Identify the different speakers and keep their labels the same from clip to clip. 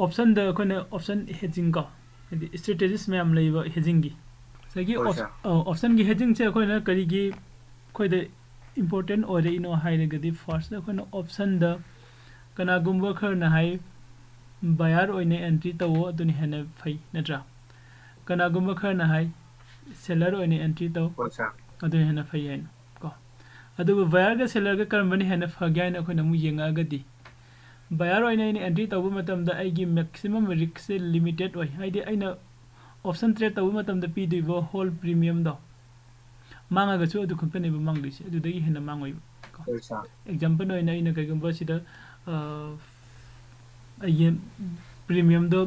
Speaker 1: option the kone option hedging ko strategies ma'am लेबो hedging gi सगी option gi hedging से कोई ना करी gi कोई द important और इनो हाई गदी first कोई ना option द कना गुम्बो खर ना हाई buyer ओइने entry तो वो अदुनि हेने फै नत्रा कना गुम्बो खर ना हाई seller ओइने entry तो अदुनि हेने फै हैन को अदु buyer का seller का करमनि हेने फग्या न कोई ना मु येंगा गदी buyer ओइने entry तो वो मतम द आइगी maximum risk से limited ओइ हाइदि आइना option trade तो वो मतम द पी दिबो whole premium दो मांगा गछु अदु खक्तने बो मांगदिसे अदु दगी हेना मांगोइ को example ओइना इन कगंबो सिदा ये प्रीमियम दो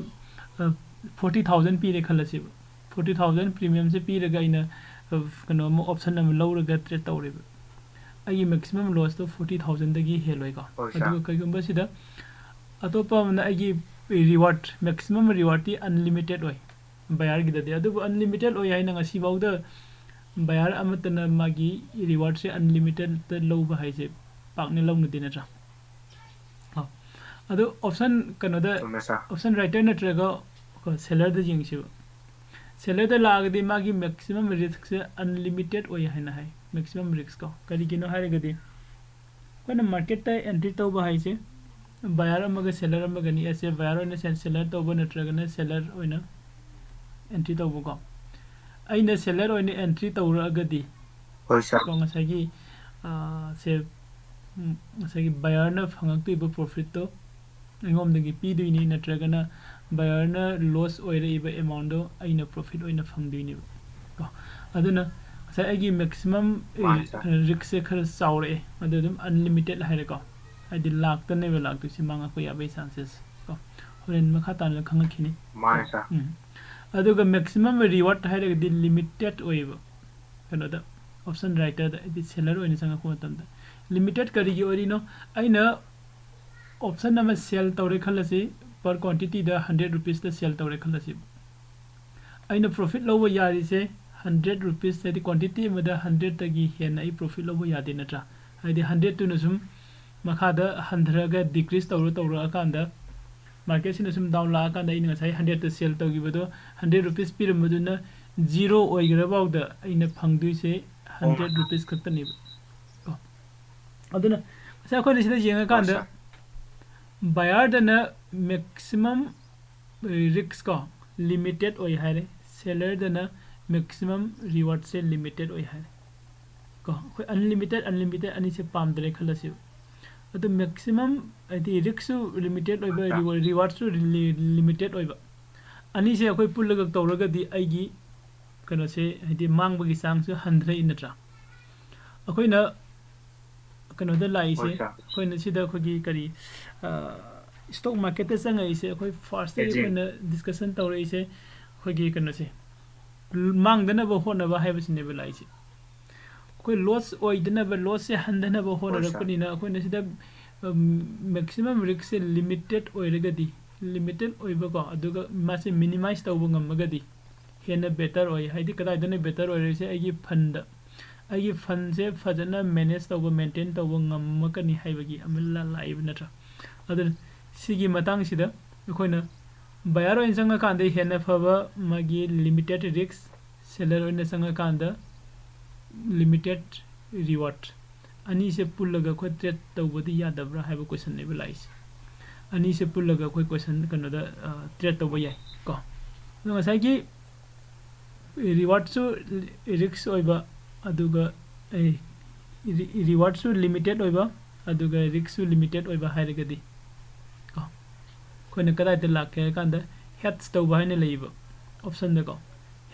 Speaker 1: 40,000 पी रे खलसे 40,000 प्रीमियम से पी रगा इन कनो मो ऑप्शन नम लौरगा ट्रेड तौरेबो आई मैक्सिमम लॉस तो 40,000 दगी हेलोइ को अदु कगंबो सिदा अतोपा मन आई रिवार्ड मैक्सिमम रिवार्ड ती अनलिमिटेड ओइ बायर गिददे अदु अनलिमिटेड ओइ हाइना ngasi बाउदा बायर अमतन मागी रिवार्ड से अनलिमिटेड त लौबा हाइसे पाकने लौन दिनत्रा अदु ऑप्शन कनोदा ऑप्शन राइटर नट्रगा सेलर द जिंगसिबो सेलर द लागदि मागी मैक्सिमम रिस्क से अनलिमिटेड ओइ हाइना हाइ मैक्सिमम रिस्क को करी किनो हाइरगदि कोन मार्केट त एंट्री तौबा हाइसे बायर अमगा सेलर अमगा नि एसे बायर ओइना सेलर तौबा नट्रगना सेलर ओइना एंट्री तौबो को आइना सेलर ओइना एंट्री तौरगदि को ngसागी से ngसागी बायर न फंगक्तिबो प्रॉफिट तो ngom dagi pidui natragana buyer na loss oiraiba amount do aina profit oina phangdui ko aduna sai agi maximum risk se khar saure adum unlimited haire ko adi lakh ta ne lakh tu simanga ko yabai chances ko horen makha tan la khangakini maisa aduga maximum reward haire di limited oiba kano da option writer da di seller oina sanga ko tam da limited kari gi orino aina option number sell tawre khalasi per quantity the 100 rupees the sell tawre khalasi aina profit lobo yari se 100 rupees the quantity ma the 100 tagi hen ai profit lobo yade natra haidi 100 tu nasum makha da 100 ga decrease tawra akanda market sin nasum down la akanda ina sai 100 to sell tawgi bodo 100 rupees piram maduna 0 oigra baw da aina phangdui se 100 rupees khaktani ko aduna sa ko sida yenga kanda buyer dana maximum risk ko limited oi hare seller dana maximum reward se limited oi hare ko unlimited ani se pam dre khalasi adu maximum adi risk su limited oi ba reward su limited oi ba ani se koi pullaga tawraga di aigi kano se adi mangba gi sang su 100 inatra akoina kano da lai se koi na sida khogi kari stock market ta sang ai se koi first day koi na discussion tawre se khogi kano se mang dana ba hona ba haiba sine ba lai se koi loss oi dana ba loss se handana ba hona ra koni na koi na sida maximum risk se limited oi rega di limited oi ba ko aduga ma se minimize tawba ngamaga di hena better oi haidi kadai dana better oi se ai gi fund I fund से फजना manage तब maintain तब ngमकनी हाइबगी अमला लाइब नट्रा अदन सिगी मतंग सिदा अखोइना buyer ओइन संग कांदे हेना फबा मगी लिमिटेड रिस्क सेलर ओइन संग कांदा लिमिटेड रिवार्ड अनि से पुल्लगा खो ट्रेड तबदी यादब्रा हाइब क्वेश्चन ने लाइस अनि से पुल्लगा खो क्वेश्चन कनो दा ट्रेड तब याय को ngसागी रिवार्ड सु risk ओइबा aduga reward su limited oiba aduga risk su limited oiba hairagadi ko koina kadai te lakke kanda hedge to ba ne leiba option da ko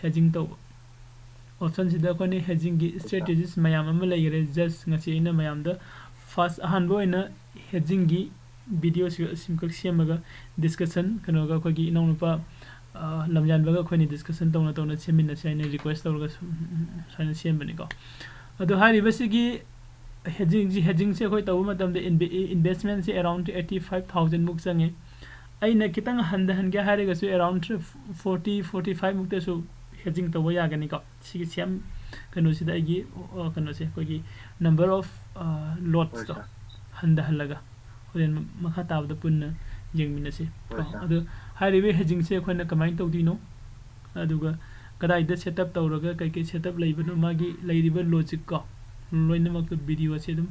Speaker 1: hedging to option sida ko ne hedging gi strategies mayam am leire just ngasi ina mayam da first ahan bo ina hedging gi video simple semaga discussion kano ga ko gi inong pa lamjan baga khoni discussion tawna semina sai ne request tawga sai sem bani ko adu hari basigi hedging se khoi tawu matam de investment se around 85,000 muk sange aina kitang handa han ga hari ga su around 40-45 muk te su hedging tawu ya gani ko sigi sem kanu sida gi kanu se ko gi number of lots to handa halaga horen makha tab da punna ꯌꯦꯡꯃꯤꯟꯅꯁꯤ ꯑꯗꯨ ꯍꯥꯏꯔꯤꯕ ꯍꯦꯖꯤꯡꯁꯦ ꯑꯩꯈꯣꯏꯅ ꯀꯃꯥꯏꯅ ꯇꯧꯗꯣꯏꯅꯣ ꯑꯗꯨꯒ ꯀꯗꯥꯏꯗ setup ꯇꯧꯔꯒ ꯀꯩꯀꯩ setup ꯂꯩꯕꯅꯣ ꯃꯥꯒꯤ ꯂꯩꯔꯤꯕ ꯂꯣꯖꯤꯛ ꯀꯣ ꯂꯣꯏꯅꯃꯛꯇ ꯚꯤꯗꯤꯑꯣ ꯑꯁꯤ ꯑꯗꯨꯝ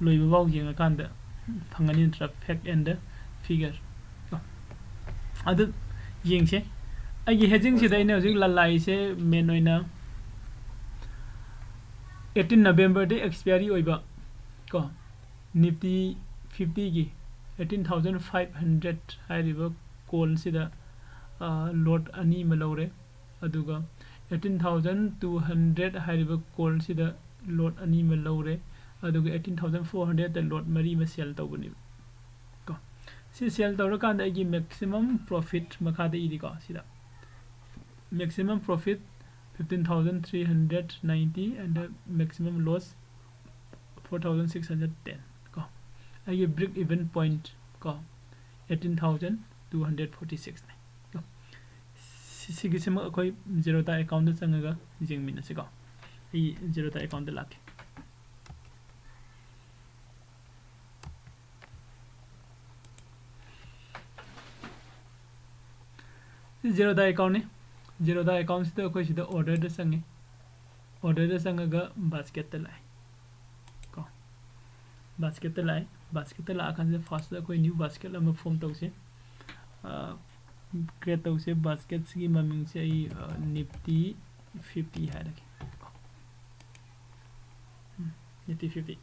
Speaker 1: ꯂꯣꯏꯕꯐꯥꯎ ꯌꯦꯡꯉꯀꯥꯟꯗ ꯐꯪꯒꯅꯤ ꯅꯠꯇ꯭ꯔꯥ ꯐꯦꯛ ꯑꯦꯟ ꯗ ꯐꯤꯒꯔ ꯀꯣ ꯑꯗꯨ ꯌꯦꯡꯁꯦ ꯑꯩꯒꯤ ꯍꯦꯖꯤꯡꯁꯤꯗ ꯑꯩꯅ ꯍꯧꯖꯤꯛ ꯂꯂꯥꯏꯁꯦ ꯃꯦꯟ ꯑꯣꯏꯅ 18 ꯅꯕꯦꯝꯕꯔꯗ ꯑꯦꯛꯁꯄꯤꯌꯥꯔꯤ ꯑꯣꯏꯕ ꯀꯣ ꯅꯤꯐꯇꯤ 50ꯒꯤ 18,500 ꯍꯥꯏꯔꯤꯕ ꯀꯣꯜꯁꯤꯗ ꯂꯣꯠ ꯑꯅꯤ ꯑꯃ ꯂꯧꯔꯦ ꯑꯗꯨꯒ 18,200 ꯍꯥꯏꯔꯤꯕ ꯀꯣꯜꯁꯤꯗ ꯂꯣꯠ ꯑꯅꯤ ꯑꯃ ꯂꯧꯔꯦ ꯑꯗꯨꯒ 18,400ꯗ ꯂꯣꯠ ꯃꯔꯤ ꯑꯃ ꯁꯦꯜ ꯇꯧꯕꯅꯦꯕ ꯀꯣ ꯁꯤ ꯁꯦꯜ ꯇꯧꯔꯀꯥꯟꯗ ꯑꯩꯒꯤ ꯃꯦꯛꯁꯤꯃꯝ ꯄ꯭ꯔꯣꯐꯤꯠ ꯃꯈꯥꯗ ꯏꯔꯤꯀꯣ ꯁꯤꯗ maximum profit 15,390 and the maximum loss 4,610 ko ai break even point ko 18,246 ne ko sigi sima akoi Zerodha account da changaga jingmina se ko ai Zerodha account da lake Zerodha account ne Zerodha account to ko sida order da sangaga basket ta lai ko basket ta la kan se first da ko new basket ama form tau se create tau se basket gi maming se nifty 50 hai rake nifty 50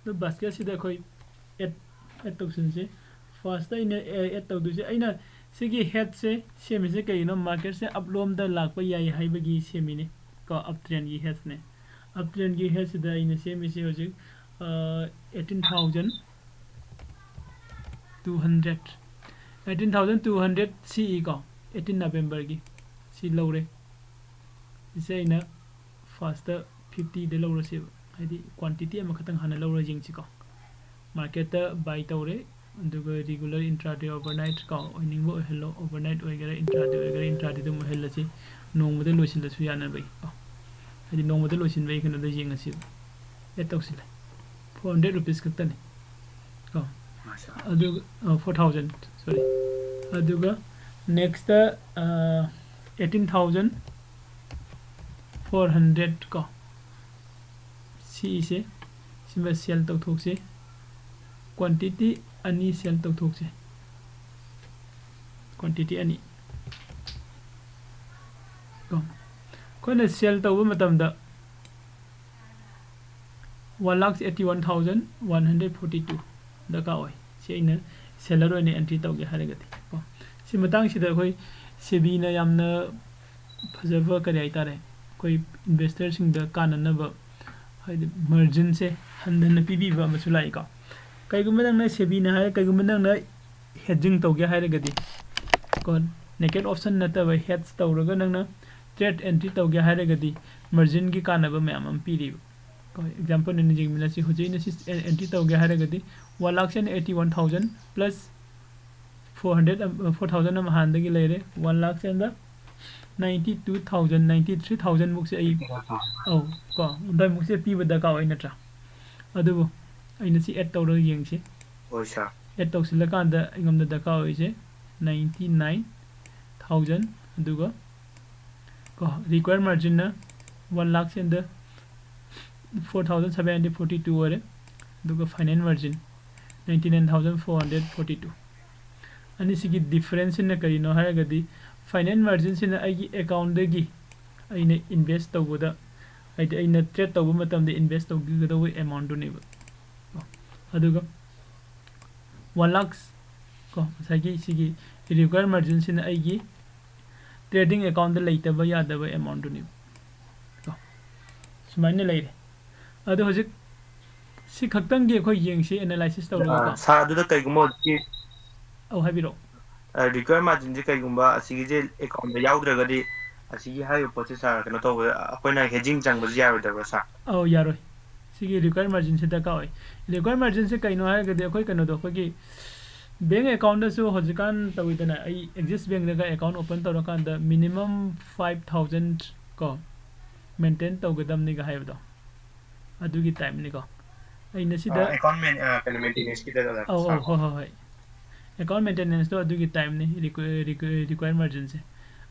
Speaker 1: the basket sida ko add tau se first da ina add tau du se aina सिगी हेड से सेमी से कहीं market से अपलोम the lakh याई हाइबगी semi ने को अप ट्रेंड की हेड ने अप ट्रेंड की हेड से द इन सेमी से होजिक 18,200 सी को 18 नवंबर की सी लौरे इसे इन फर्स्ट 50 दे लौरे से हाइदी क्वांटिटी अमा खतंग हाना लौरे जिंग को मार्केट बाय तौरे रेगुलर इंट्राडे ओवरनाइट का हेलो ओवरनाइट इंट्राडे दम हेलसी नोंबदे लोसिनदसु याना बै हदि नोंबदे लोसिन बै कनो द येंगसि एट तौसिल 400 रुपीस खतने को अदु 4,000 सॉरी अदुगा नेक्स्ट 18,400 को सी से सिम सेल तौथोकसे क्वांटिटी अनि सेल तौथोकसे क्वांटिटी अनि कोने सेल तौब मतमदा 1,81,142 दका ओय सेइना सेलर ओने एंट्री तौगे हारेगति को सि मतंग सिदा कोई सेबी ना यामना फजबा करे आइतारे कोई इन्वेस्टर सिंग द काननब हाइदि मार्जिन से हंदन पीबीबा मसुलाई का कईगुम नंगना सेबीना है कईगुम नंगना हेजिंग तौगे हारेगदि कोन नेकेड ऑप्शन नतब हेड्स तौरगा नंगना ट्रेड एंट्री तौगे हारेगदि मार्जिन की कानब मैम अम पीरी को एग्जांपल ने जिंगमिना सि हुजैना सि एंट्री तौगे हारेगदि 1,81,000 प्लस 4,000 अम हांदगी लेरे 1,92,000 93,000 मुक से आई औ को उदय मुक से पीब दका ओइ नत्रा अदुबो अइना सि एड तौर येंगसे ओइ सा एड तौसिल कांदा इंगम द दका ओइसे 99,000 अदुगा को रिक्वायर मार्जिन ना 1 लाख से द 4,742 ओरे अदुगा फाइनल मार्जिन 99,442 अनि सिगी डिफरेंस इन करिनो हारगदि फाइनल मार्जिन सिन आइगी अकाउंट दगी अइना इन्वेस्ट तौबदा अइना ट्रेड तौब मतम दे इन्वेस्ट तौगदो अमाउंट दुनेबा अदुगा 1 लाख को साइगी सिगी रिक्वायर मार्जिन सिन आइगी ट्रेडिंग अकाउंट लेतबा यादबा अमाउंट दुनेबा को सुमाइना लेरे अदो हजिक सि खक्तंग गे खो येंगसे एनालाइसिस तौरगा
Speaker 2: सा अदुदा कइगुमो की
Speaker 1: औ हाबिरो
Speaker 2: रिक्वायर मार्जिन जे कइगुम्बा असिगी जे अकाउंट दा याउद्रगदि असिगी हायो पोचे सा कनो तौबा अखोइना हेजिंग चंगबा यारोदबा सा
Speaker 1: औ यारोय सिगी रिक्वायर मार्जिन से दका होय रिक्वायर मार्जिन से कइनो हारगदि अखोइ कनो दो खोगी बैंक अकाउंट दसु हजिकान तविदना आई एक्सिस बैंक दगा अकाउंट ओपन तौरकांदा मिनिमम 5,000 को मेंटेन तौगदमनि गा हायबदो अदुगी टाइम नि को अइना सिदा
Speaker 2: अकाउंट में पेमेंटेनेंस की दगा
Speaker 1: औ हो हो होय account maintenance to adu gi time ni require margin se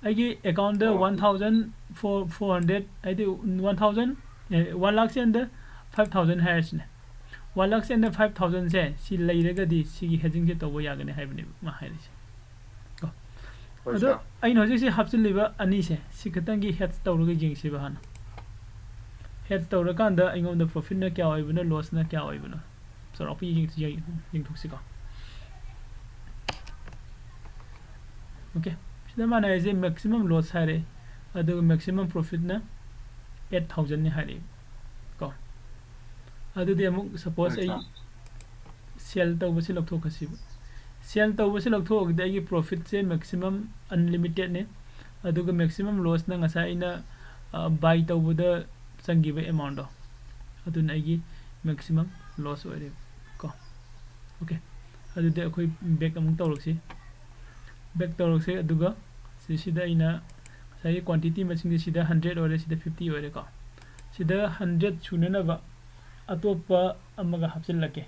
Speaker 1: aigi account the 1400 I do 1000 1 lakh and 5000 hairs ne 1 lakh and 5000 se si leiraga di si hedging se to bo yagane haibni ma hairi ko ado ai no si hapsin liba ani se si khatangi hedge tawruga jing si ba hana hedge tawra kanda ingom the profit na kya oibuna loss na kya oibuna so api jing thuksi ko okay sida mana is maximum loss hare adu maximum profit na 8000 ni hare ko adu de amuk suppose ai sell to basi lok thok asi sell to basi lok thok de ai profit se maximum unlimited ne adu maximum loss na ngasa ina buy to buda changi ba amount do adu na ai maximum loss ore ko okay adu de khoi back amuk to roksi back to roksi adu ga sida ina sai quantity machine sida 100 ore sida 50 ore ko sida 100 chunana ba atopa amaga hapsil lake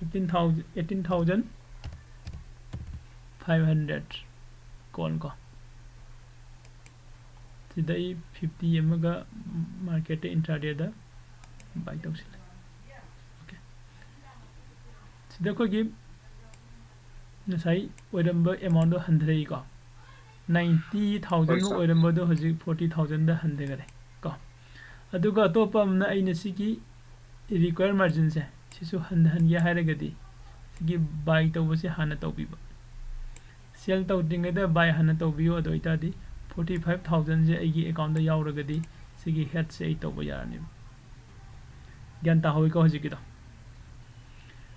Speaker 1: 18500 kon ko sida 50 amaga market intraday da buy tawsil okay sida ko gi nasai oidamba amount 100 ko 90,000 oidamba do hoji 40,000 da 100 gare ko aduga topa amna aina sigi require margin se sisu han ya haragadi sigi buy to bose hana to biba sell to dinga da buy hana to biyo ado itadi 45,000 je agi account da yauragadi sigi head se to bo yarani gyan ta hoy ko hoji kido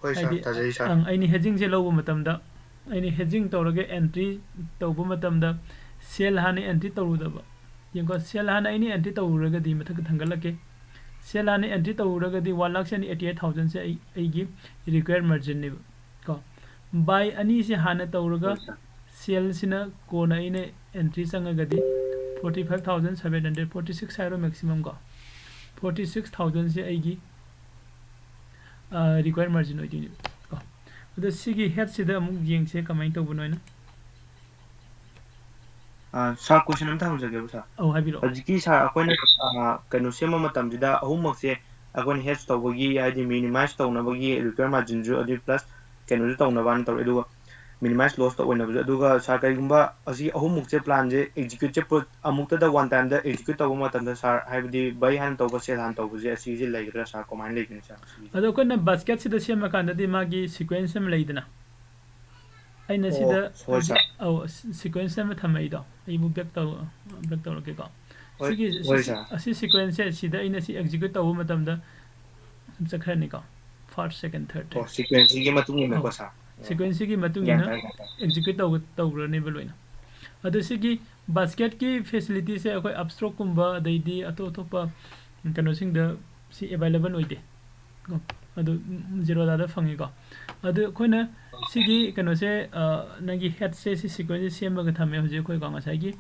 Speaker 2: hoi sa tajai sa
Speaker 1: ang aini hedging je lobo matam da aini hedging to rage entry to bo matam da sell hana entry to ru da ba yengo sell hana aini entry to ru ragadi mathak thangalake sell hana entry to ru ragadi 1,88,000 se aigi required margin ne ko buy ani se hana to raga sell sina kona ine entry sangagadi 45,746 hairo maximum ko 46,000 se aigi required margin oi dini ko ado sigi head sida amuk jing se kamai to bunoina
Speaker 2: sa question am tham jage sa
Speaker 1: au habiro
Speaker 2: ajiki sa akoina kanu sema matam jida ahummak se akon hedge to bagi adi minimize to na bagi required margin ju adi plus kanu to na ban to edu minimize loss to oina aduga sa kai gumba asi ahumuk se plan je execute amukta da one time da execute to matam da sa haibdi buy han to se han to je asi je laigra sa command lekin sa
Speaker 1: ado kona basket sida sema kanda di magi sequence am leidna aina sida au sequence am thamai do ai mu back to ke ko sigi asi sequence sida aina si execute to matam da chakhani ko first second third
Speaker 2: sequence gi matung ni ko sa
Speaker 1: sequence gi matung ina execute to rane beloina ado sigi basket ki facility se akoi upstox kumba daidi ato topa kano sing da si available oide ko ado Zerodha da fangi ko ado koina sigi kano se nagi head se si sequence sema ga thame hoje koi ko ngasai gi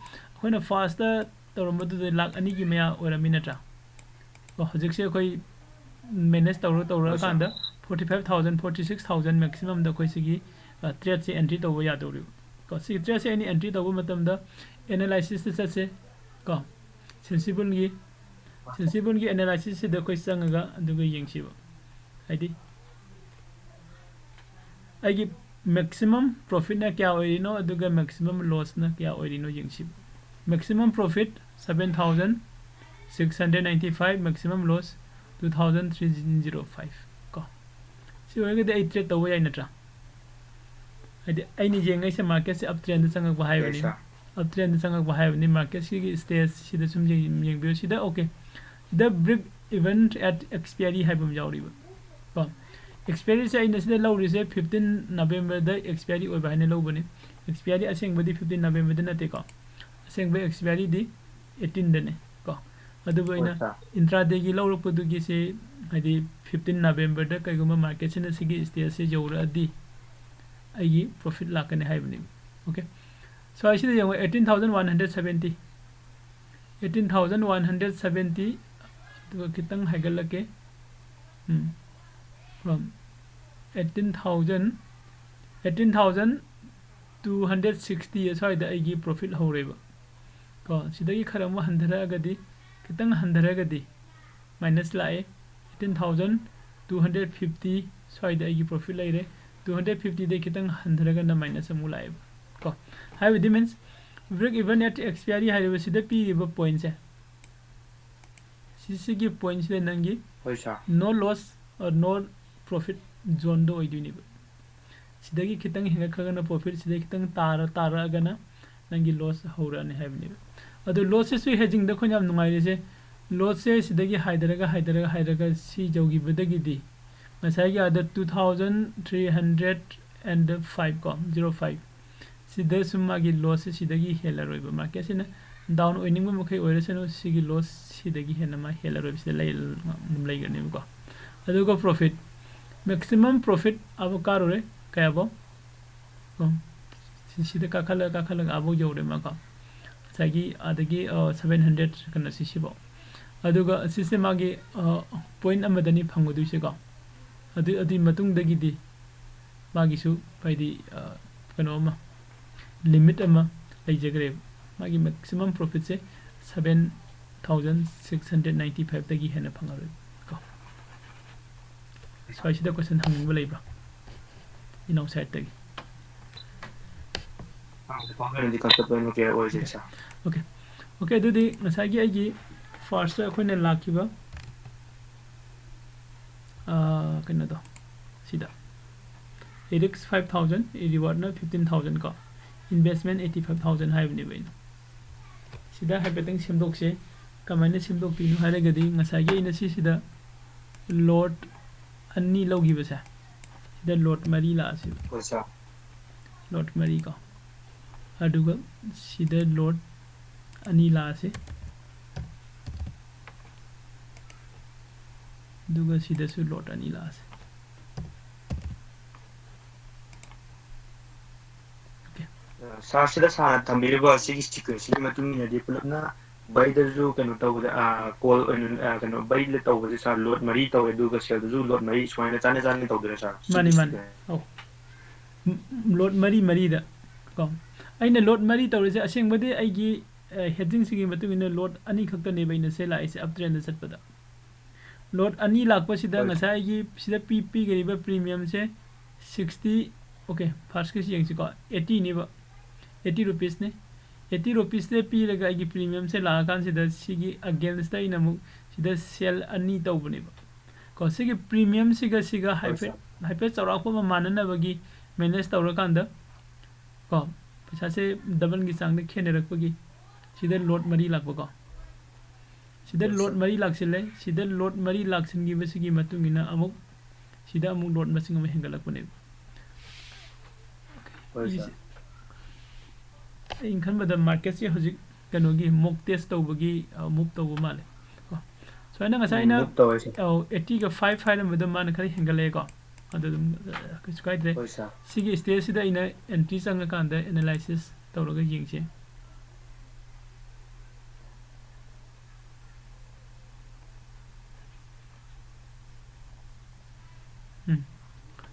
Speaker 1: koina fast da toromba du lakh ani gi maya ora minatra ko hoje se koi manage tawra kanda 45,000 46,000 maximum da koi sigi trade se entry to ya do ko si trade se any entry to matam da analysis se ko sensible gi analysis se da koi sangaga aduga yengsiba aidi aigi maximum profit na kya oirino aduga maximum loss na kya oirino yengsiba maximum profit 7,695 maximum loss 2,305 ko si oiga de trade to ya natra aidi aini jengai se market se uptrend sanga ba haibani uptrend sanga ba haibani market si stage si da sum yengbi si da okay the break event at expiry haibam yauriba ko expiry se ina sida law rise 15 November da expiry oi bahane law bane expiry aseng badi 15 November da nate ko aseng ba expiry di 18 da ne ko adu boina intraday gi law ro gi se hadi 15 November da kai guma market se na sigi stage se jawra di ai profit lakane haibani okay so I see the 18,170 to kitang hagalake from 18,170 18,260 aside aigi profit horeba ko sidagi kharama handaragadi kitang handaragadi minus lae 18,250 side aigi profit laire 250 de kitang handaraga na minus amu lae ko hai with means break even at expiry hai sida pi riba points hai sisigi points le nangi no loss or no profit zone do iduni sidagi kitang hinga khagana profit sidagi kitang tara agana nangi loss horani haibni adu loss su hedging da khonyam nungai se loss se sidagi haidaraga si jogi bedagi di masai ga ada 2305 ko 05 sida summa gi loss sidagi hela roiba market sina down oining ma kai oiraseno sigi loss sidagi hena ma hela roiba sida lay gani ko adu ko profit maximum profit avocado re kaya bo sida kakhala abo jore ma ka sagi adagi 700 kana sisibo aduga sisema gi point amadani phangudu se ko adi matung dagi di magi su paidi kano ma limit ama laijagre magi maximum profit se 7,695 dagi hena phangare ko so sida question hangin ba leibra in outside tagi okay dudi masagi aigi first akhone lakiba kana do sida edx 5,000 reward na 15,000 ko investment 85,000 haibni bain sida haibetang simdok se kamane simdok pinu haragadi ngasagi ina sida lot anni logi basa sida lot mari la asi lot mari ko aduga sida lot ani la ase duga sida su lot ani la ase okay
Speaker 2: sa sida sa tambiriba sigi sticker sigi matumina di pulapna baydazu kanu tawda call kanu bayle tawda sa lot mari tawda duga seldu lot mari swaina chane tawda sa
Speaker 1: mani oh lot mari da ko aina lot mari tawrese asengbade aigi hedging sigi matungina lot ani khakta ne baina se la ise uptrend da satpada lot ani lakpa sida ngasai gi sida pp gariba premium se 60 okay first ke siyang si ko 80 ne ba 80 rupees ne 80 rupees le pi laga gi premium se la kan sida sigi against da ina mu sida sell ani tawbne ba ko sigi premium siga hyper chawra ko manana bagi manage tawra kan da ko pesa se double gi sang de khene rak bagi sida lot mari lakba ko sida lot mari laksile sida lot mari laksin gi besigi matungina amuk sida amuk lot masing ma hengalak bane in kan bada market se hojik kanogi mock test tawbagi move tawbu male so ina ngasai na 80 ga 5 haina bada man khari hengale ko adum kiskai de sigi stage sida ina entry sanga kan da analysis tawraga yingse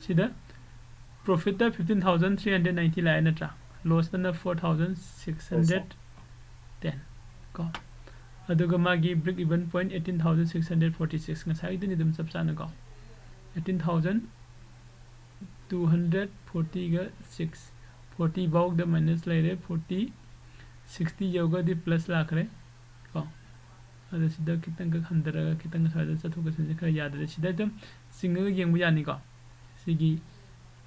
Speaker 1: sida profit da 15,390 la na tra loss na 4,610 ko aduga magi break even point 18,646 ngasai dini dum sabsana ko 18,240 ga 6 40 baug the minus laire 40 60 yoga di plus lakre ko ada sida kitang ka khandara kitang sa da sathu ka se kara yad re sida dum single yeng bu yani ko sigi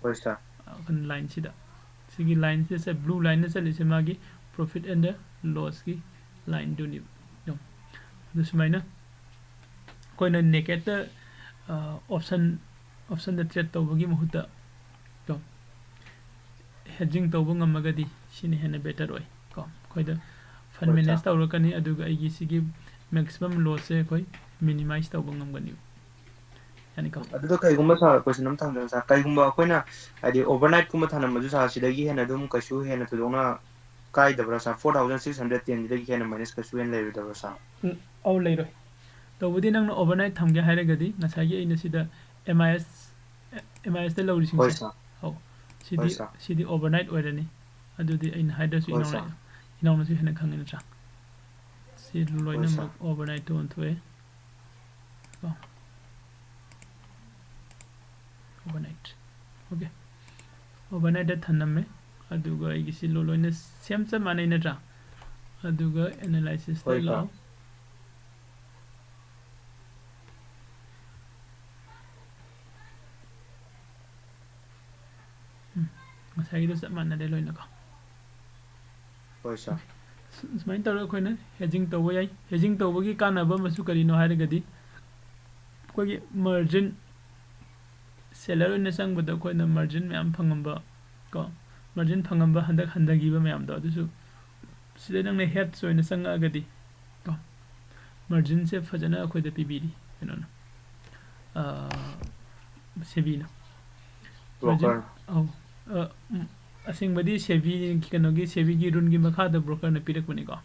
Speaker 2: poista
Speaker 1: kan line sida sigi line se blue line se lise magi profit and loss ki line do ni no this maina koina naked option da trade tawbagi muhuta to hedging tawbu ngamagadi sini hena better oi ko koida fund manage tawrakani aduga igi sigi maximum loss se koi minimize tawbu ngamgani yani ko
Speaker 2: aduga kai gumba sa question nam thang sa kai gumba koina adi overnight kuma thana maju sa sidagi hena dum kasu hena tudona kai dabra sa 4,610 dagi hena minus kasu hen lewi dabra sa
Speaker 1: au leiroi tawbudi nang overnight thamge hairagadi ngasagi ina sida MIS da lawri sing se oh Sidi overnight oirani. Adudi in hydras inauna si hena khangin tra. Si loina mak overnight to onto overnight. Okay. Overnight that haname. Aduga igisi loina same sa mana ina tra. Aduga analysis the law. Masai sa mana de loina ka. Smain tawra khoina hedging tawba yai. Hedging tawba gi kanaba masu karino hairagadi. Koi margin seller in sang bada khoina margin me am phangamba ko margin phangamba handagi ba me am da dusu sida nang ne head so in sang agadi ko margin se fajana khoi da pbd you know sevina margin asing badi sevi ki kanogi sevi gi run gi makha da broker na pirak bani ko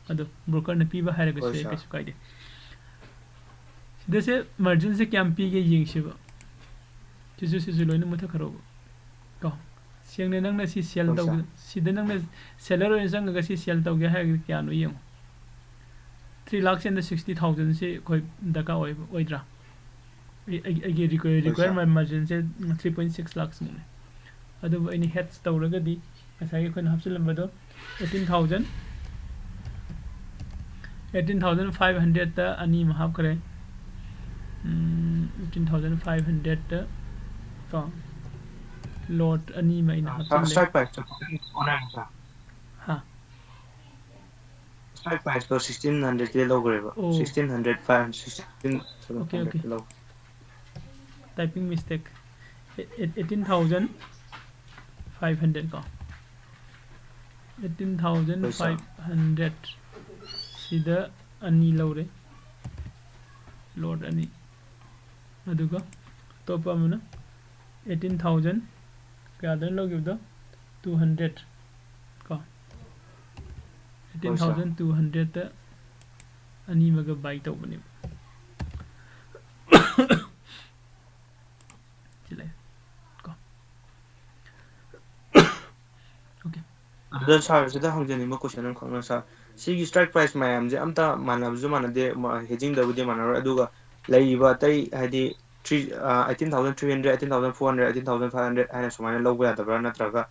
Speaker 1: ado broker na piba hairaga se kesu kaide sida se margin se kyam pi ge ying shiba sisu loina mutha kharo ko siang ne nang na si sell taw sida nang na seller in sang ga si sell taw ge ha kya no yeng 3,60,000 se koi daka oidra age require my margin se 3.6 lakhs mo adu any heads tawraga di asai khon hapsilambado 18,500 ta ani mahab kare 18,500 ta ko lot ani mai na
Speaker 2: strike price ha strike price to 1600 ke low greba 1600 500 16 low
Speaker 1: typing mistake 18,500 ko 18,500 sida ani lawre lot ani aduga top amuna 18,000 kaya log give the 200 ko 18,200 ta ani maga buy to bani chile ko okay
Speaker 2: the sir sida hangjani ma question an khangna sa sigi strike price mayam je amta manab ju manade hedging da bude manaro aduga laiba tai hadi 18,300 18,400 18,500 ana sumana logba yadabra natraga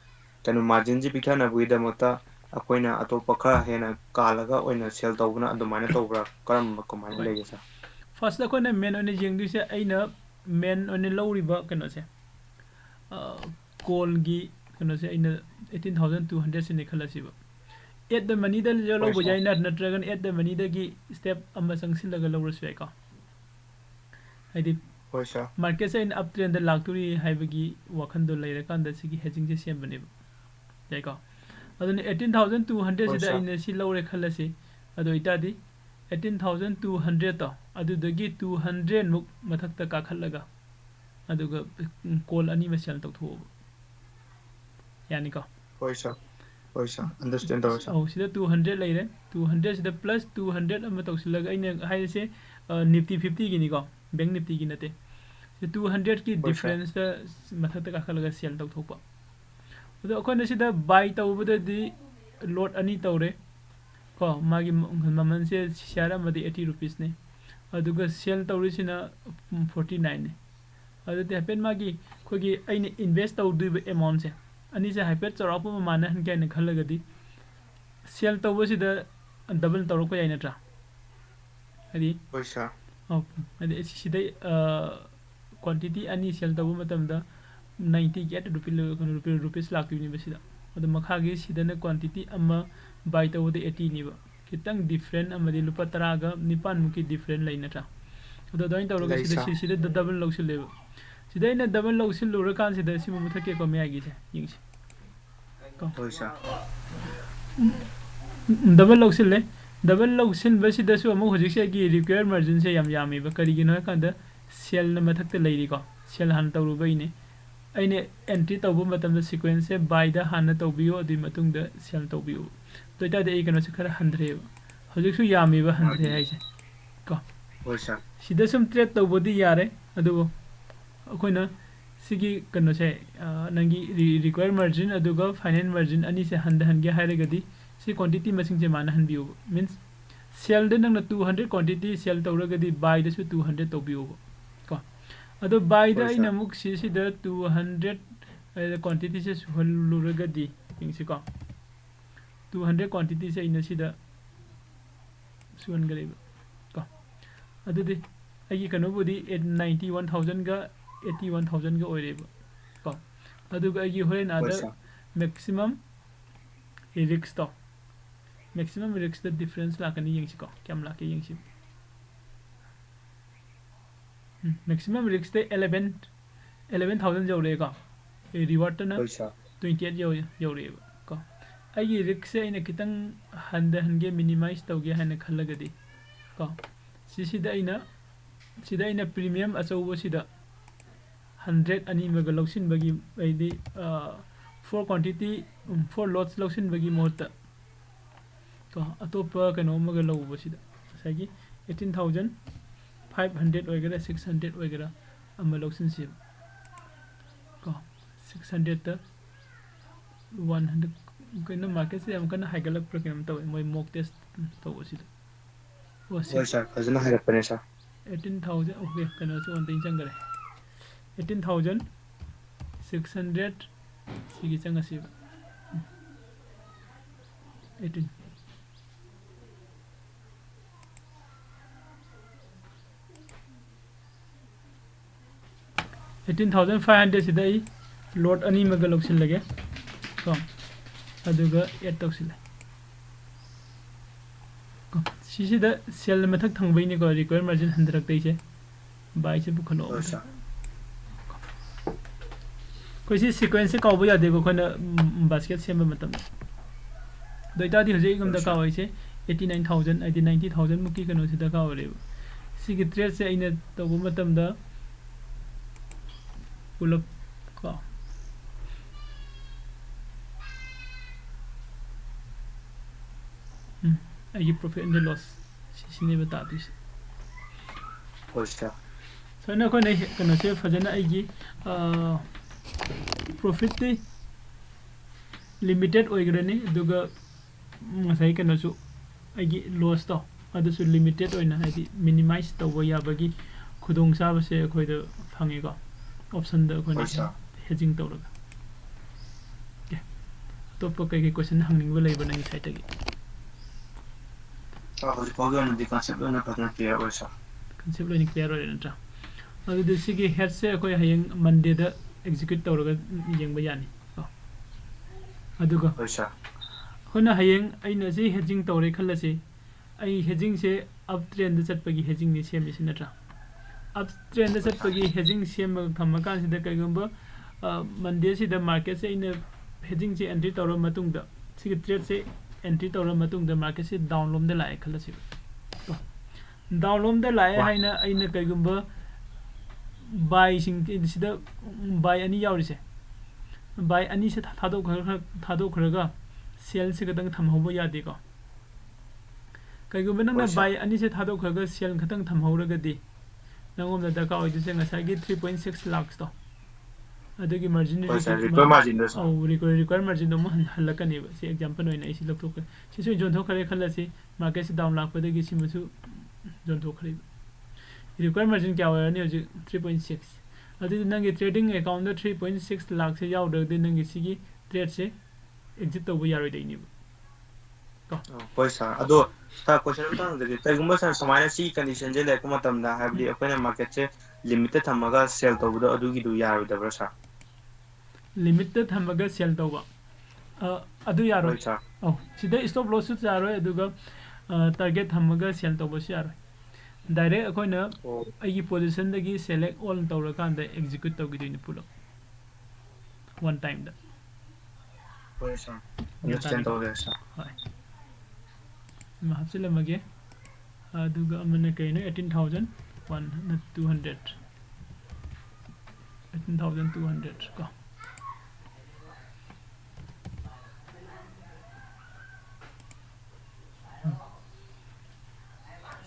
Speaker 2: kanu margin ji pikhana buida mota akoina atopa khara hena kalaga oina sell tawbuna adumana tawbra karam komai lege sa
Speaker 1: first da kona main on jing du se aina main on lowriba kano se call gi kano se aina 18,200 se nikhalasiba at the money da lo bujaina natragan at the money da gi step amma sangsilaga lowrasai ka hadi market se in uptrend da lagturi haibagi wakhando leirakan da sigi hedging je sembane jai ka adone 18,200 sida in si lowre khalase ado itadi 18,200 ta adu dagi 200 muk mathakta ka khallaga aduga call ani ma sell tawtho yani ka
Speaker 2: hoisa understand da
Speaker 1: oh sida 200 leire 200 sida plus 200 amma tawsilaga ine haise nifty 50 gini ko bank nifty gi nate 200 ki difference da mathakta ka khallaga sell tawthopa ado akoina sida buy tawbada di lot ani tawre ko magi maman se shara madi 80 rupees ne aduga sell tawrisina 49 ne adu te happen magi khogi aine invest tawdu amount se ani se hyper charapu mana han kai ne khalaga di sell tawbasida double tawroko yaina tra adi
Speaker 2: paisa
Speaker 1: adi sida quantity ani sell tawbu matamda 90 get rupees lakti ni basida adu makhagi sida ne quantity amma buy tawde 80 ni ba kitang different amadi lupa taraga nipan muki different laina tra adu doin tawroga sida double lawsil le sida ina double lawsil lura kan sida simu muthake ko me agi se yingsi ko
Speaker 2: hoisa
Speaker 1: double lawsil basida su amu hojik se gi require margin se yami ba kari gino kan da sell na mathakte leiri ko sell han tawru bai ne aine entry tawbu matam da sequence se buy da han tawbiyo adi matung da sell tawbiyo to ita de ikano se khara 100 hojik su yami ba 100 haise ko
Speaker 2: hoisa
Speaker 1: sida sum trade tawbodi yare adu akoina सिगी कनो से नंगी require margin अदुगा final margin अनि से हंदे हाइरगदी सी quantity मसिंग से माना हनबियो means cell दे नंगना 200 quantity sell तौरगदी bye दसु 200 तौबियो को अदो बाय द इन अमुक सी द 200 क्वांटिटी से सुहलुरगदी इंगसी को 200 क्वांटिटी से इन सिदा सुहनगरेब को अदुदि अगी कनोबुदी 91000 गा 81000 गा ओइरेब को अदुगा अगी होरेन अदर मैक्सिमम रिस्क तो मैक्सिमम रिस्क द डिफरेंस लाकनी यंगसी को क्या लाके यंगसी मैक्सिमम रिस्क ते 11000 जौरेगा रिवार्ड ना 28 जौरेब को अगी रिस्क से इन कितंग हंगे मिनिमाइज तौगे हने खल्लगदी को सिदा इन प्रीमियम अचौब सिदा 100 अनि मग लौसिन बगी ऐदी 4 क्वांटिटी 4 लॉट्स लौसिन बगी मोहत को अतोप कनो मग लौब सिदा सगी 18500 ओइगरा 600 ओइगरा अम लौसिन सिब को 600 त 100 कनो मार्केट से हम कना हाइगलक प्रोग्राम तो मोय मॉक टेस्ट तो सिदा ओ सर
Speaker 2: फजना हाइरक पने सा
Speaker 1: 18000 ओके कनो से ओन जंगरे 18600 सिगी चंगसी 18 18500 सिदाई लोड अनि मग लौसिन लगे को अदुगा एड तौसिले को सिसिदा सेल मथक थंगबैने को रिक्वायर मार्जिन हंदरक तैसे बाय से बुखलो कोई सीक्वेंस से काउब यादे को खन बास्केट सेम मतम दोइतादी हजे गम द कावै से 89000 90000 मुकी कनो से द कावरे सिगी ट्रेड से इने तब मतम द पुलअप का आई प्रॉफिट एंड लॉस सिने बता दिस
Speaker 2: ओस्टा
Speaker 1: सना को नहीं कनो से फजना आई प्रॉफिट ते लिमिटेड ओइग्रनी दुगा मसाई कनसु आगी लॉस तो अदसु लिमिटेड ओइना हादि मिनिमाइज तव याबगी खुदोंग साबसे अखोइद फंगेगा ऑप्शन द कोन हेजिंग तौरगा के तोप कई क्वेश्चन हंगनिंग लेब नंगी साइट गी
Speaker 2: हजि पगन दि कन्सेप्ट न पतना क्लियर ओइसा
Speaker 1: कन्सेप्ट लेनी क्लियर ओइ नत्रा अदु दिसिगी हेड से अखोइ हयंग मंडे द एग्जीक्यूट तौरगा यंग यानी अदुगा
Speaker 2: ओइसा
Speaker 1: होना हयंग अइना से हेजिंग तौरे खल्लसे आई हेजिंग से अप ट्रेंड चटपगी हेजिंग नि सेम से नत्रा अप ट्रेंड चटपगी हेजिंग सेम थमकान से कइगंब मंडे से द मार्केट से इन हेजिंग से एंट्री तौर मतुंग द सिग ट्रेड से एंट्री तौर मतुंग द मार्केट से डाउन लोम द लाए खल्लसे डाउन लोम द लाए हाइना अइना कइगंब बाय सिंग सिदा बाय अनि यावरिसे बाय अनि से थादो खरगा सेल से गदंग थमहौबो यादे को कइगंब नंगना बाय अनि से थादो खरगा सेल खतंग थमहौरगदी नंगोम द दका ओइदिसे ngसागी 3.6 लाख तो अदगी मार्जिन
Speaker 2: रिक्वायर मार्जिन दो
Speaker 1: औ रिक्वायर मार्जिन दो हलकनी से एग्जांपल होइना इसी लक्थोक सिसु जोंथो खरे खलसी मार्केट से डाउन लाख पदगी सिमसु जोंथो खरे रिक्वायर मार्जिन क्या होयनी होजि 3.6 अदि नंगे ट्रेडिंग अकाउंट 3.6 लाख से यावदे नंगे सिगी ट्रेड से एग्जिट तब यारोय दैनि को
Speaker 2: पैसा अदो ता क्वेश्चन तांग दे तैगुम सन समायना सी कंडीशन जे लेको मतम दा हाबली अखोना मार्केट से लिमिटेड थमगा सेल तबदो अदुगी दु यारोयदब्रा सा
Speaker 1: लिमिटेड थमगा सेल तबा अदु यारोय औ सिदा स्टॉप लॉस सु यारोय अदुगा टारगेट थमगा सेल तबसु यारोय डायरेक्ट अखोना आगी पोजीशन दगी सेलेक्ट ऑल तौर कांदा एग्जीक्यूट तौगिदिनि पुलो वन टाइम दा
Speaker 2: पैसा अंडरस्टैंड तौगे सा
Speaker 1: हाय महचले मगे अदुगा अमने कइनो 18200 18200 को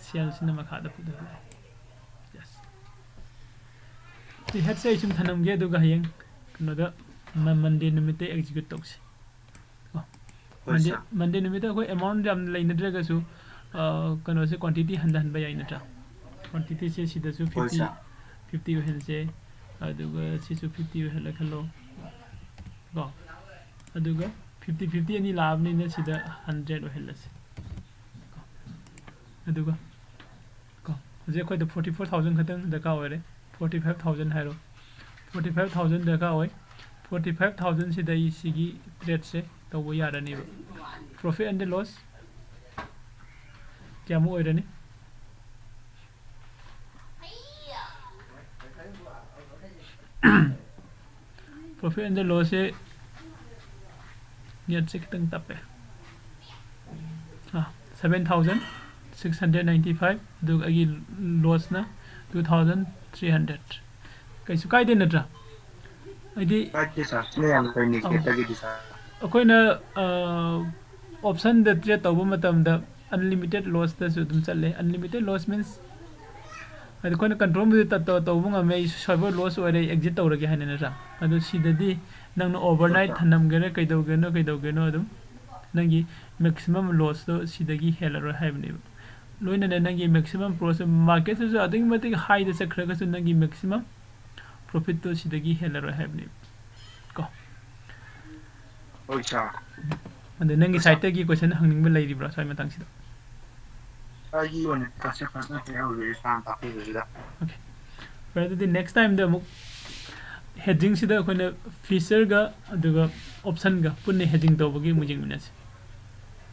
Speaker 1: सेल सिनेमा खादा पुदला यस ꯁꯤ ꯍꯦꯠꯁꯦ ꯑꯩ ꯁꯨꯝ ꯊꯅꯝꯒꯦ ꯑꯗꯨꯒ ꯍꯌꯦꯡ ꯀꯩꯅꯣꯗ ꯃꯟꯗꯦ ꯅꯨꯃꯤꯠꯇ ꯑꯦꯛꯖꯤꯀ꯭ꯌꯨꯠ ꯇꯧꯁꯤ ꯃꯟꯗꯦ ꯅꯨꯃꯤꯠꯇ ꯑꯩꯈꯣꯏ ꯑꯦꯃꯥꯎꯟ ꯌꯥꯝ ꯂꯩꯅꯗ꯭ꯔꯒꯁꯨ ꯀꯩꯅꯣꯁꯦ ꯀ꯭ꯋꯥꯟꯇꯤꯇꯤ ꯍꯟꯊꯍꯟꯕ ꯌꯥꯏ ꯅꯠꯇ꯭ꯔꯥ ꯀ꯭ꯋꯥꯟꯇꯤꯇꯤꯁꯦ ꯁꯤꯗꯁꯨ 50 ꯑꯣꯏꯍꯜꯁꯦ ꯑꯗꯨꯒ ꯁꯤꯁꯨ 50 ꯑꯣꯏꯍꯜꯂ ꯈꯜꯂꯣ ꯀꯣ ꯑꯗꯨꯒ 50 ꯑꯅꯤ ꯂꯥꯛꯑꯕꯅꯤꯅ ꯁꯤꯗ 100 ꯑꯣꯏꯍꯜꯂꯁꯤ ꯑꯗꯨꯒ ꯀꯣ ꯍꯧꯖꯤꯛ ꯑꯩꯈꯣꯏꯗ 44,000 ꯈꯛꯇꯪ ꯗꯔꯀꯥꯔ ꯑꯣꯏꯔꯦ 45,000 ꯍꯥꯏꯔꯣ 45,000 ꯗꯔꯀꯥꯔ ꯑꯣꯏ 45,000 ꯁꯤꯗ ꯑꯩ ꯁꯤꯒꯤ ꯇ꯭ꯔꯦꯗꯁꯦ ꯇꯧꯕ ꯌꯥꯔꯅꯤꯕ ꯄ꯭ꯔꯣꯐꯤꯠ ꯑꯦꯟड ꯂꯣꯁ ꯀꯌꯥꯃꯨꯛ ꯑꯣꯏꯔꯅꯤ ꯄ꯭ꯔꯣꯐꯤꯠ ꯑꯦꯟड ꯂꯣꯁꯁꯦ ꯅꯦꯠꯁꯦ ꯈꯤꯇꯪ ꯇꯞꯄꯦ 7,695 ꯑꯗꯨꯒ ꯑꯩꯒꯤ ꯂꯣꯁꯅ 2,300 ꯀꯩꯁꯨ ꯀꯥꯏꯗꯦ ꯅꯠꯇ꯭ꯔꯥ ꯍꯥꯏꯗꯤ ꯑꯩꯈꯣꯏꯅ ꯑꯣꯞꯁꯟꯗ ꯇ꯭ꯔꯦꯗ ꯇꯧꯕ ꯃꯇꯝꯗ ꯑꯟꯂꯤꯃꯤꯇꯦड ꯂꯣꯁꯇꯁꯨ ꯑꯗꯨꯝ ꯆꯠꯂꯦ ꯑꯟꯂꯤꯃꯤꯇꯦड ꯂꯣꯁ ꯃꯤꯟꯁ ꯍꯥꯏꯗꯤ ꯑꯩꯈꯣꯏꯅ ꯀꯟꯇ꯭ꯔꯣꯜꯕꯨꯗꯤ ꯇꯧꯕ ꯉꯝꯃꯦ ꯑꯩ ꯁꯔꯚꯔ ꯂꯣꯁ ꯑꯣꯏꯔꯦ ꯑꯦꯛꯖꯤꯠ ꯇꯧꯔꯒꯦ ꯍꯥꯏꯅ ꯅꯠꯇ꯭ꯔꯥ ꯑꯗꯣ ꯁꯤꯗꯗꯤ ꯅꯪꯅ ꯑꯣꯚꯔꯅꯥꯏꯠ ꯊꯅꯝꯒꯦꯔꯥ ꯀꯩꯗꯧꯒꯦꯅꯣ ꯑꯗꯨꯝ ꯅꯪꯒꯤ ꯃꯦꯛꯁꯤꯃꯝ ꯂꯣꯁꯇꯣ ꯁꯤꯗꯒꯤ ꯍꯦꯜꯂꯔꯣꯏ ꯍꯥꯏꯕꯅꯦꯕ ꯂꯣꯏꯅꯅ ꯅꯪꯒꯤ ꯃꯦꯛꯁꯤꯃꯝ ꯃꯥꯔꯀꯦꯠꯇꯁꯨ ꯑꯗꯨꯛꯀꯤ ꯃꯇꯤꯛ ꯍꯥꯏꯗ ꯆꯠꯈ꯭ꯔꯒꯁꯨ ꯅꯪꯒꯤ ꯃꯦꯛꯁꯤꯃꯝ ꯄ꯭ꯔꯣꯐꯤꯠꯇꯣ ꯁꯤꯗꯒꯤ ꯍꯦꯜꯂꯔꯣꯏ ꯍꯥꯏꯕꯅꯦꯕ ꯀꯣ ꯑꯗ ꯅꯪꯒꯤ ꯁꯥꯏꯠꯇꯒꯤ ꯀꯣꯏꯁꯟ ꯍꯪꯅꯤꯡꯕ ꯂꯩꯔꯤꯕ꯭ꯔꯥ ꯁ꯭ꯋꯥꯏ ꯃꯇꯥꯡꯁꯤꯗ ꯑꯣꯀꯦ ꯐꯔꯦ ꯑꯗꯨꯗꯤ ꯅꯦꯛꯁ ꯇꯥꯏꯝꯗ ꯑꯃꯨꯛ ꯍꯦꯗꯖꯤꯡꯁꯤꯗ ꯑꯩꯈꯣꯏꯅ ꯐꯤꯆꯔꯒ ꯑꯗꯨꯒ ꯑꯣꯞꯁꯟꯒ ꯄꯨꯟꯅ ꯍꯦꯗꯖꯤꯡ ꯇꯧꯕꯒꯤ ꯑꯃꯨꯛ ꯌꯦꯡꯃꯤꯟꯅꯁꯤ